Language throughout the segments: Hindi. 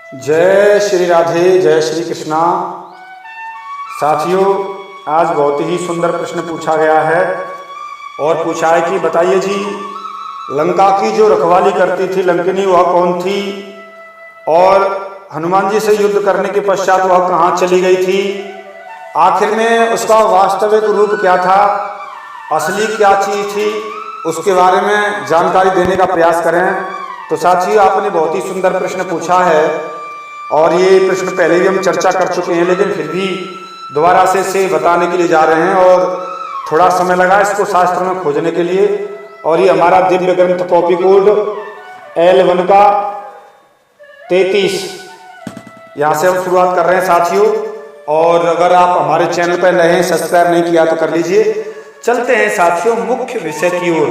जय श्री राधे, जय श्री कृष्णा। साथियों, आज बहुत ही सुंदर प्रश्न पूछा गया है और पूछा है कि बताइए जी, लंका की जो रखवाली करती थी लंकिनी, वह कौन थी और हनुमान जी से युद्ध करने के पश्चात वह कहाँ चली गई थी? आखिर में उसका वास्तविक रूप क्या था, असली क्या चीज़ थी, उसके बारे में जानकारी देने का प्रयास करें। तो साथियों, आपने बहुत ही सुंदर प्रश्न पूछा है और ये प्रश्न पहले भी हम चर्चा कर चुके हैं, लेकिन फिर भी दोबारा से बताने के लिए जा रहे हैं और थोड़ा समय लगा इसको शास्त्र में खोजने के लिए। और ये हमारा दिव्य ग्रंथ कॉपी कोड L1 का 33, यहाँ से हम शुरुआत कर रहे हैं साथियों। और अगर आप हमारे चैनल पर नए हैं, सब्सक्राइब नहीं किया तो कर लीजिए। चलते हैं साथियों मुख्य विषय की ओर।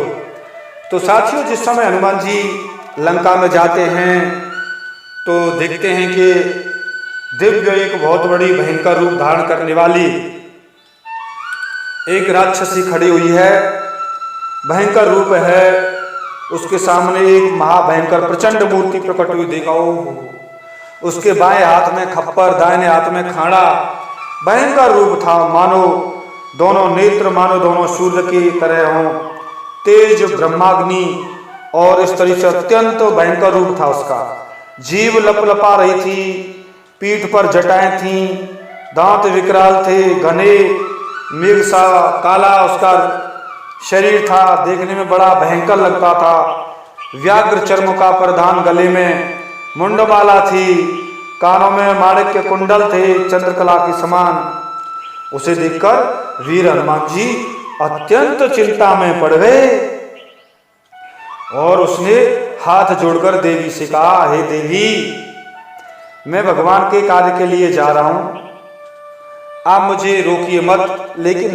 तो साथियों, जिस समय हनुमान जी लंका में जाते हैं तो देखते हैं कि दिव्य एक बहुत बड़ी भयंकर रूप धारण करने वाली एक राक्षसी खड़ी हुई है। भयंकर रूप है, उसके सामने एक महाभयंकर प्रचंड मूर्ति प्रकट हुई। देखो, उसके बाएं हाथ में खप्पर, दाहिने हाथ में खाड़ा। भयंकर रूप था, मानो दोनों नेत्र मानो दोनों सूर्य की तरह हों, तेज ब्रह्माग्नि। और इस तरह से अत्यंत भयंकर रूप था उसका। जीभ लपलपा रही थी, पीठ पर जटाएं थीं, दांत विकराल थे, घने मेघ सा काला उसका शरीर था, देखने में बड़ा भयंकर लगता था। व्याघ्र चर्म का परिधान, गले में मुंडमाला थी, कानों में माणिक्य कुंडल थे चंद्रकला के समान। उसे देखकर वीर हनुमान जी अत्यंत चिंता में पड़ गए और उसने हाथ जोड़कर देवी से कहा, हे देवी, मैं भगवान के कार्य के लिए जा रहा हूं, आप मुझे रोकिए मत। लेकिन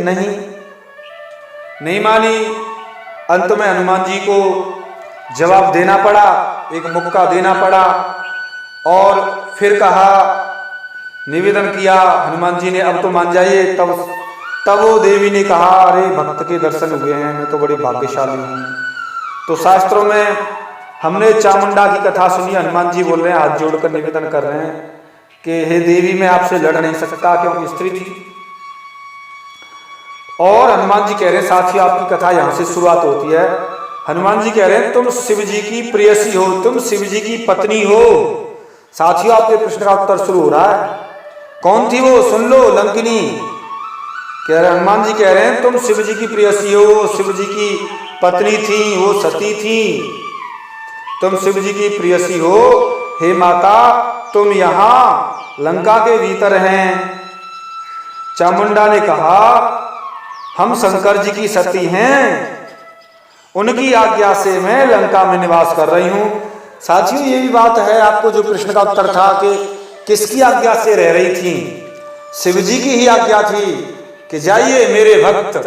नहीं मानी। अंत में हनुमान जी को जवाब देना पड़ा, एक मुक्का देना पड़ा। और फिर कहा, निवेदन किया हनुमान जी ने, अब तो मान जाइए। तब वो देवी ने कहा, अरे भक्त के दर्शन हुए हैं, मैं तो बड़ी भाग्यशाली हूँ। तो शास्त्रों में हमने चामुंडा की कथा सुनी। हनुमान जी बोल रहे हैं, हाथ जोड़कर निवेदन कर रहे हैं कि हे देवी, मैं आपसे लड़ नहीं सकता क्योंकि स्त्री थी। और हनुमान जी कह रहे हैं, साथियों, आपकी कथा यहाँ से शुरुआत होती है। हनुमान जी कह रहे हैं, तुम शिव जी की प्रेयसी हो, तुम शिव जी की पत्नी हो। साथियों, आपके प्रश्न का उत्तर शुरू हो रहा है। कौन थी वो? सुन लो, लंकिनी। कह रहे हनुमान जी कह रहे हैं, तुम शिव जी की प्रेयसी हो, शिव जी की पत्नी थी, वो सती थी, तुम शिव जी की प्रेयसी हो। हे माता, तुम यहाँ लंका के भीतर हैं। चामुंडा ने कहा, हम शंकर जी की सती हैं, उनकी आज्ञा से मैं लंका में निवास कर रही हूं। साथियों, ये भी बात है, आपको जो प्रश्न का उत्तर था कि किसकी आज्ञा से रह रही थी, शिव जी की ही आज्ञा थी कि जाइए मेरे भक्त,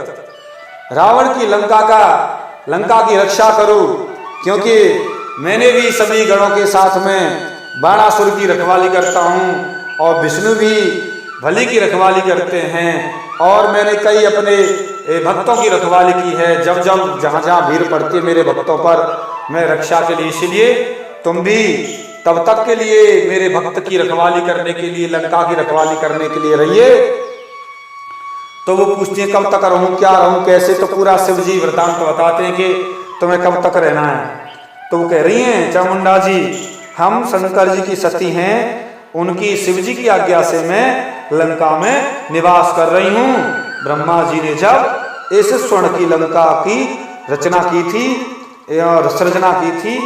रावण की लंका की रक्षा करो, क्योंकि मैंने भी सभी गणों के साथ में बाणासुर की रखवाली करता हूँ और विष्णु भी बलि की रखवाली करते हैं। और मैंने कई अपने भक्तों की रखवाली की है। जब जहाँ भीड़ पड़ती है मेरे भक्तों पर, मैं रक्षा के लिए, इसलिए तुम भी तब तक के लिए मेरे भक्त की रखवाली करने के लिए, लंका की रखवाली करने के लिए रहिए। तो वो पूछती है, कब तक रहूं, क्या रहूं, कैसे? तो पूरा शिव जी वृत्तांत बताते हैं कि तुम्हें कब तक रहना है। तो वो कह रही हैं, चामुंडा जी, हम शंकर जी की सती हैं, उनकी शिव जी की आज्ञा से मैं लंका में निवास कर रही हूँ। ब्रह्मा जी ने जब इस स्वर्ण की लंका की रचना की थी और सृजना की थी,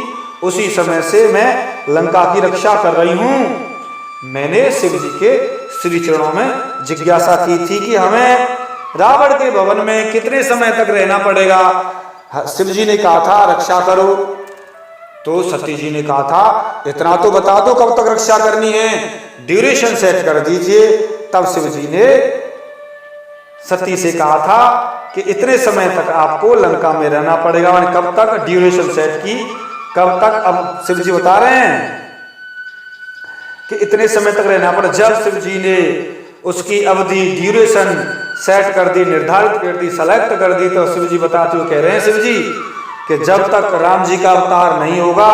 उसी समय से मैं लंका की रक्षा कर रही हूँ। मैंने शिव जी के श्री चरणों में जिज्ञासा की थी कि हमें रावण के भवन में कितने समय तक रहना पड़ेगा। शिव जी ने कहा था, रक्षा करो। तो सती जी ने कहा था, इतना तो बता दो कब तक रक्षा करनी है, ड्यूरेशन सेट कर दीजिए। तब शिव जी ने सती से कहा था कि इतने समय तक आपको लंका में रहना पड़ेगा। मैंने कब तक ड्यूरेशन सेट की, कब तक? अब शिव जी बता रहे हैं कि इतने समय तक रहना पड़े। जब शिव जी ने उसकी अवधि, ड्यूरेशन सेट कर दी, निर्धारित कर दी, सेलेक्ट कर दी, तो शिव जी बताते हुए कह रहे हैं, शिव जी, कि जब तक राम जी का अवतार नहीं होगा,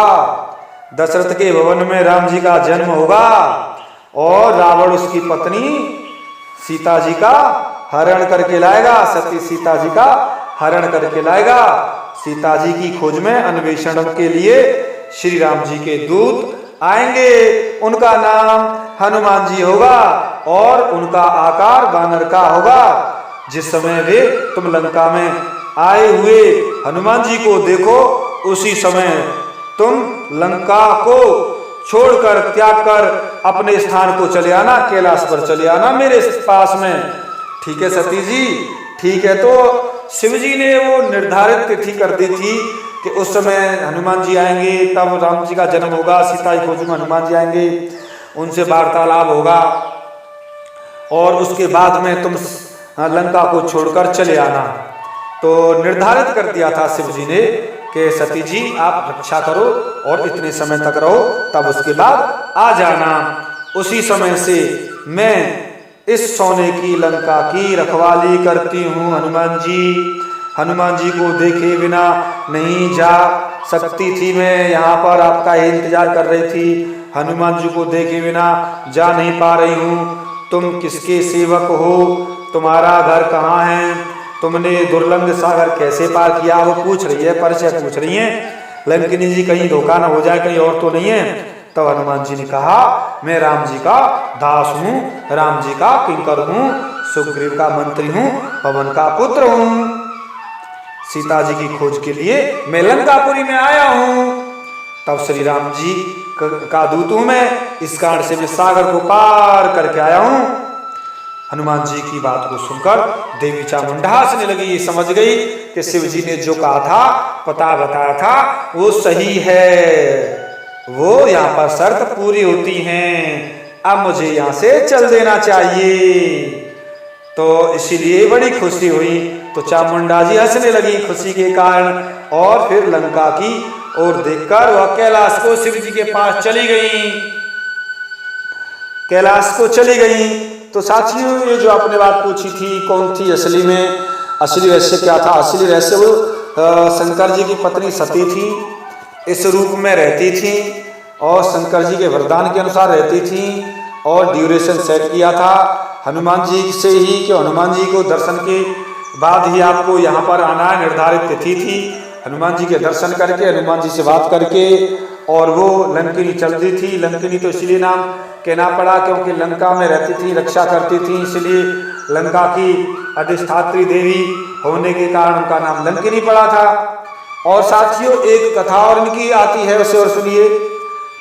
दशरथ के भवन में राम जी का जन्म होगा और रावण उसकी पत्नी सीता जी का हरण करके लाएगा, सती सीता जी का हरण करके लाएगा। सीता जी की खोज में अन्वेषण के लिए श्री राम जी के दूत आएंगे, उनका नाम हनुमान जी होगा और उनका आकार वानर का होगा। जिस समय वे तुम लंका में आए हुए हनुमान जी को देखो, उसी समय तुम लंका को छोड़कर त्याग कर अपने स्थान को चले आना, कैलाश पर चले आना मेरे पास में। ठीक है सती जी, ठीक है। तो शिव जी ने वो निर्धारित तिथि कर दी थी कि उस समय हनुमान जी आएंगे, तब राम जी का जन्म होगा, सीता की खोज में हनुमान जी आएंगे, उनसे वार्तालाप होगा और उसके बाद में तुम लंका को छोड़कर चले आना। तो निर्धारित कर दिया था शिव जी ने कि सती जी आप रक्षा करो और इतने समय तक रहो, तब उसके बाद आ जाना। उसी समय से मैं इस सोने की लंका की रखवाली करती हूँ हनुमान जी। हनुमान जी को देखे बिना नहीं जा सकती थी मैं, यहाँ पर आपका इंतजार कर रही थी। हनुमान जी को देखे बिना जा नहीं पा रही हूँ। तुम किसके सेवक हो, तुम्हारा घर कहाँ है, तुमने दुर्लंघ सागर कैसे पार किया, वो पूछ रही है, परिचय पूछ रही है। लंकिनी जी कहीं धोखा ना हो जाए, कहीं और तो नहीं है। तब हनुमान जी ने कहा मैं राम जी का दास हूँ, राम जी का किंकर हूँ, सुग्रीव का मंत्री हूँ, पवन का पुत्र हूँ। सीता जी की खोज के लिए मैं लंकापुरी में आया हूँ। तब श्री राम जी का दूत हूँ मैं, इस कारण से मैं सागर को पार करके आया हूँ। हनुमान जी की बात को सुनकर देवी चामुंडा हंसने लगी, ये समझ गई कि शिव जी ने जो कहा था, पता बताया था, वो सही है, वो यहाँ पर शर्त पूरी होती हैं, अब मुझे यहाँ से चल देना चाहिए। तो इसीलिए बड़ी खुशी हुई। तो चामुंडा जी हंसने लगी खुशी के कारण और फिर लंका की ओर देखकर वह कैलाश को शिव जी के पास चली गई, कैलाश को चली गई। तो साथियों, ये जो आपने बात पूछी थी कौन थी असली में, असली रहस्य क्या था? असली रहस्य वो शंकर जी की पत्नी सती थी, इस रूप में रहती थी और शंकर जी के वरदान के अनुसार रहती थी और ड्यूरेशन सेट किया था हनुमान जी से ही कि हनुमान जी को दर्शन के बाद ही आपको यहाँ पर आना है, निर्धारित तिथि थी। हनुमान जी के दर्शन करके, हनुमान जी से बात करके, और वो लंकिनी चलती थी। लंकिनी तो इसलिए नाम कहना पड़ा क्योंकि लंका में रहती थी, रक्षा करती थी, इसलिए लंका की अधिष्ठात्री देवी होने के कारण उनका नाम लंकिनी पड़ा था। और साथियों, एक कथा और इनकी आती है, उसे और सुनिए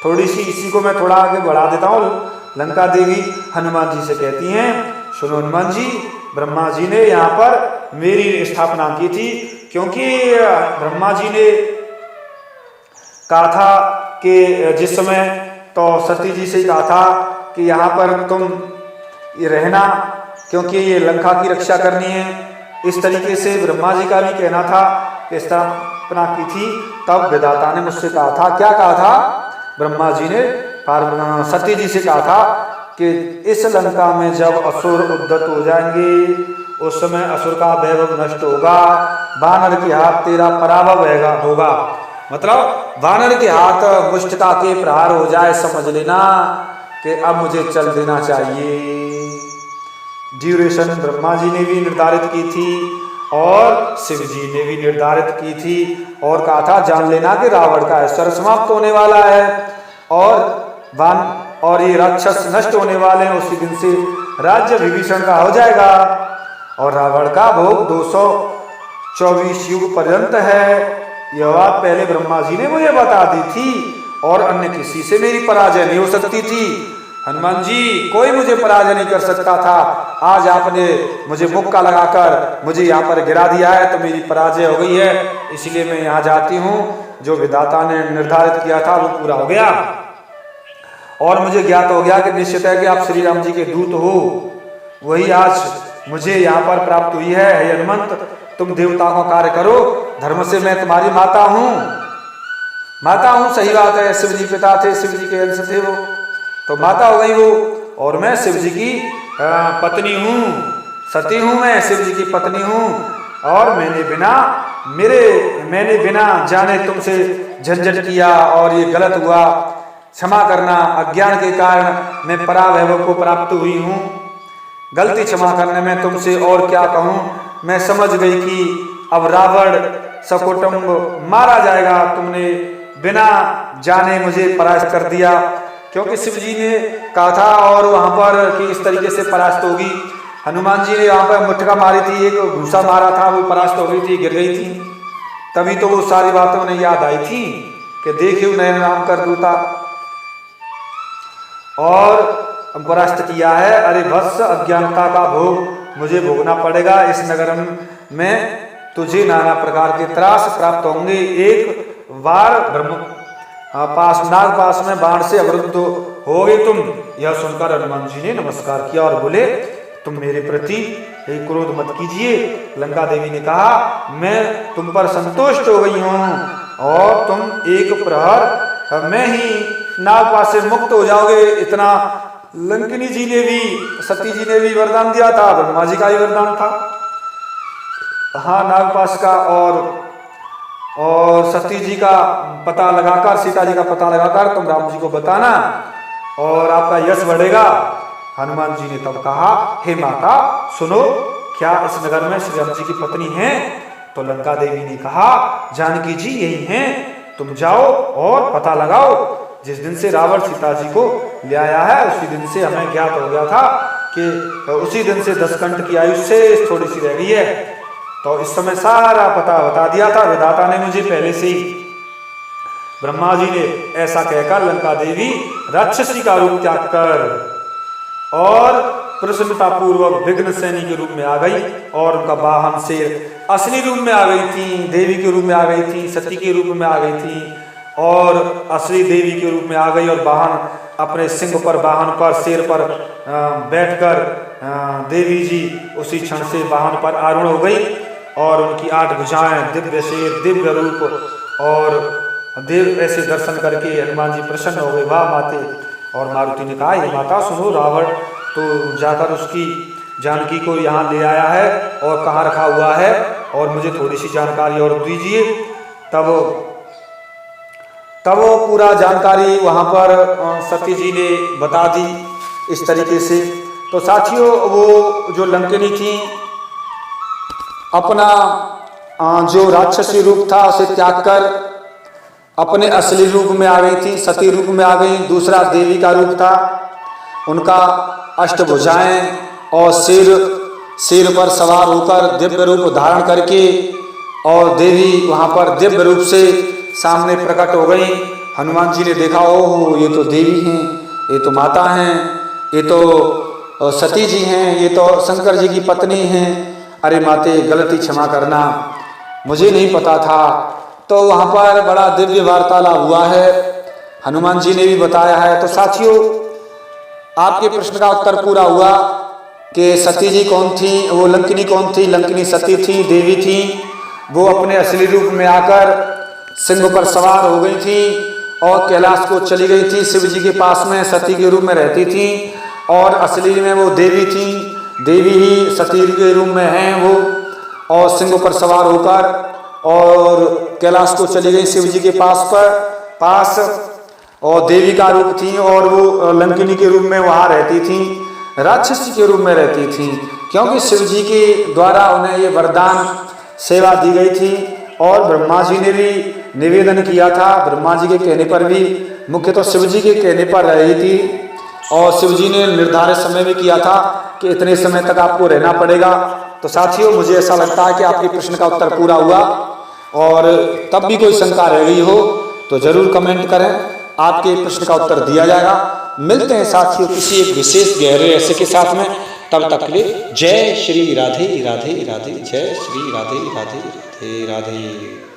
थोड़ी सी, इसी को मैं थोड़ा आगे बढ़ा देता हूँ। लंका देवी हनुमान जी से कहती हैं, सुनो हनुमान जी, ब्रह्मा जी ने यहाँ पर मेरी स्थापना की थी, क्योंकि ब्रह्मा जी ने कहा था कि जिस समय तो सती जी से कहा था कि यहाँ पर तुम ये रहना, क्योंकि ये लंका की रक्षा करनी है। इस तरीके से ब्रह्मा जी का भी कहना था कि स्थापना की थी। तब विधाता ने मुझसे कहा था, क्या कहा था? ब्रह्मा जी ने सती जी से कहा था कि इस लंका में जब असुर उद्यत हो जाएंगे, उस समय असुर का वैभव नष्ट होगा, वानर के हाथ तेरा पराभव होगा। मतलब वानर के हाथ मुष्टिका के प्रहार हो जाए, समझ लेना कि अब मुझे चल देना चाहिए। ड्यूरेशन ब्रह्मा जी ने भी निर्धारित की थी और शिव जी ने भी निर्धारित की थी, और कहा था जान लेना कि रावण का ऐश्वर्य समाप्त होने वाला है और ये राक्षस नष्ट होने वाले हैं। उसी दिन से राज्य विभीषण का हो जाएगा और रावण का भोग 224 युग पर्यंत है। यह बात पहले ब्रह्मा जी ने मुझे बता दी थी और अन्य किसी से मेरी पराजय नहीं हो सकती थी। हनुमान जी, कोई मुझे पराजय नहीं कर सकता था। आज आपने मुझे मुक्का लगाकर मुझे यहाँ पर गिरा दिया है, तो मेरी पराजय हो गई है, इसलिए मैं यहाँ जाती हूँ। जो विधाता ने निर्धारित किया था वो पूरा हो गया और मुझे ज्ञात हो गया कि निश्चित है कि आप श्री राम जी के दूत हो। वही आज मुझे यहाँ पर प्राप्त हुई है। हे हनुमंत, तुम देवताओं का कार्य करो, धर्म से मैं तुम्हारी माता हूँ। माता हूँ, सही बात है, शिव जी पिता थे, शिव जी के अंश थे वो, तो माता हो गई वो, और मैं शिव जी की पत्नी हूँ, सती हूँ, मैं शिव जी की पत्नी हूँ, और मैंने बिना मैंने बिना जाने तुमसे झंझट किया और ये गलत हुआ, क्षमा करना। अज्ञान के कारण मैं पराभव को प्राप्त हुई हूँ, गलती क्षमा करने में तुमसे और क्या कहूँ। मैं समझ गई कि अब रावण सकुटुंब मारा जाएगा, तुमने बिना जाने मुझे परास्त कर दिया। क्योंकि शिव जी ने कहा था और वहां पर कि इस तरीके से परास्त होगी। हनुमान जी ने वहां पर मुटका मारी थी, एक घूसा मारा था, वो परास्त हो गई थी, गिर गई थी। तभी तो वो सारी बातें उन्हें याद आई थी कि देखियो नयन राम कर दूता और परास्त किया है। अरे वत्स, अज्ञानता का भोग मुझे भोगना पड़ेगा। इस नगर में तुझे नाना प्रकार के त्रास प्राप्त होंगे। एक बार नाग पास में बाण से अवरुद्ध हो गए तुम। यह सुनकर हनुमान जी ने नमस्कार किया और बोले, तुम मेरे प्रति क्रोध मत कीजिए। लंका देवी ने कहा, मैं तुम पर संतुष्ट हो गई हूँ और तुम एक प्रहर में ही नागपाश से मुक्त हो जाओगे। इतना लंकिनी जी ने भी, सती जी ने भी वरदान दिया था, ब्रह्मा जी का ही वरदान था, हाँ, नागपाश का। और सती जी का पता लगाकर, सीता जी का पता लगाकर तुम राम जी को बताना और आपका यश बढ़ेगा। हनुमान जी ने तब कहा, हे माता सुनो, क्या इस नगर में श्री राम जी की पत्नी है? तो लंका देवी ने कहा, जानकी जी यही हैं, तुम जाओ और पता लगाओ। जिस दिन से रावण सीता जी को ले आया है उसी दिन से हमें ज्ञात हो गया था कि उसी दिन से 10 कंठ की आयु से थोड़ी सी रह गई है। तो इस समय सारा पता बता दिया था विधाता ने मुझे पहले से ही। ब्रह्मा जी ने ऐसा कहकर लंका देवी राक्षसी का रूप त्याग कर और प्रसन्नता पूर्वक विघ्न सैनी के रूप में आ गई और उनका वाहन शेर असली रूप में आ गई थी, देवी के रूप में आ गई थी, सती के रूप में आ गई थी और असली देवी के रूप में आ गई। और वाहन अपने सिंह पर, वाहन पर, शेर पर बैठकर देवी जी उसी क्षण से वाहन पर आरूढ़ हो गई और उनकी 8 भुजाएं, दिव्य शेर, दिव्य रूप और देव ऐसे दर्शन करके हनुमान जी प्रसन्न हो गए। वाह माते। और मारुति ने कहा, ये माता सुनो, रावण तो जाकर उसकी जानकी को यहाँ ले आया है और कहाँ रखा हुआ है और मुझे थोड़ी सी जानकारी और दीजिए। तब वो पूरा जानकारी वहाँ पर सती जी ने बता दी इस तरीके से। तो साथियों, वो जो लंकिनी थी अपना जो राक्षसी रूप था उसे त्याग कर अपने असली रूप में आ गई थी, सती रूप में आ गई। दूसरा देवी का रूप था, उनका अष्टभुजाएं और सिर पर सवार होकर दिव्य रूप धारण करके और देवी वहां पर दिव्य रूप से सामने प्रकट हो गई। हनुमान जी ने देखा, ओहो ये तो देवी हैं, ये तो माता हैं, ये तो सती जी हैं, ये तो शंकर जी की पत्नी हैं। अरे माते, गलती क्षमा करना, मुझे नहीं पता था। तो वहाँ पर बड़ा दिव्य वार्तालाप हुआ है, हनुमान जी ने भी बताया है। तो साथियों, आपके प्रश्न का उत्तर पूरा हुआ कि सती जी कौन थी, वो लंकिनी कौन थी। लंकिनी सती थी, देवी थी। वो अपने असली रूप में आकर सिंह पर सवार हो गई थी और कैलाश को चली गई थी। शिव जी के पास में सती के रूप में रहती थी और असली में वो देवी थी। देवी ही सती के रूप में हैं वो, और सिंह पर सवार होकर और कैलाश को चली गई शिव जी के पास और देवी का रूप थी और वो लंकिनी के रूप में वहाँ रहती थी, राक्षसी के रूप में रहती थी। क्योंकि शिव जी के द्वारा उन्हें ये वरदान सेवा दी गई थी और ब्रह्मा जी ने भी निवेदन किया था। ब्रह्मा जी के कहने पर भी, मुख्य तो शिव जी के कहने पर रही थी और शिव जी ने निर्धारित समय में किया था कि इतने समय तक आपको रहना पड़ेगा। तो साथियों, मुझे ऐसा लगता है कि आपके प्रश्न का उत्तर पूरा हुआ और तब भी कोई शंका रह गई हो तो जरूर कमेंट करें, आपके प्रश्न का उत्तर दिया जाएगा। मिलते हैं साथियों किसी एक विशेष गहरे रहस्य के साथ में, तब तक के लिए जय श्री राधे राधे राधे, जय श्री राधे राधे राधे राधे।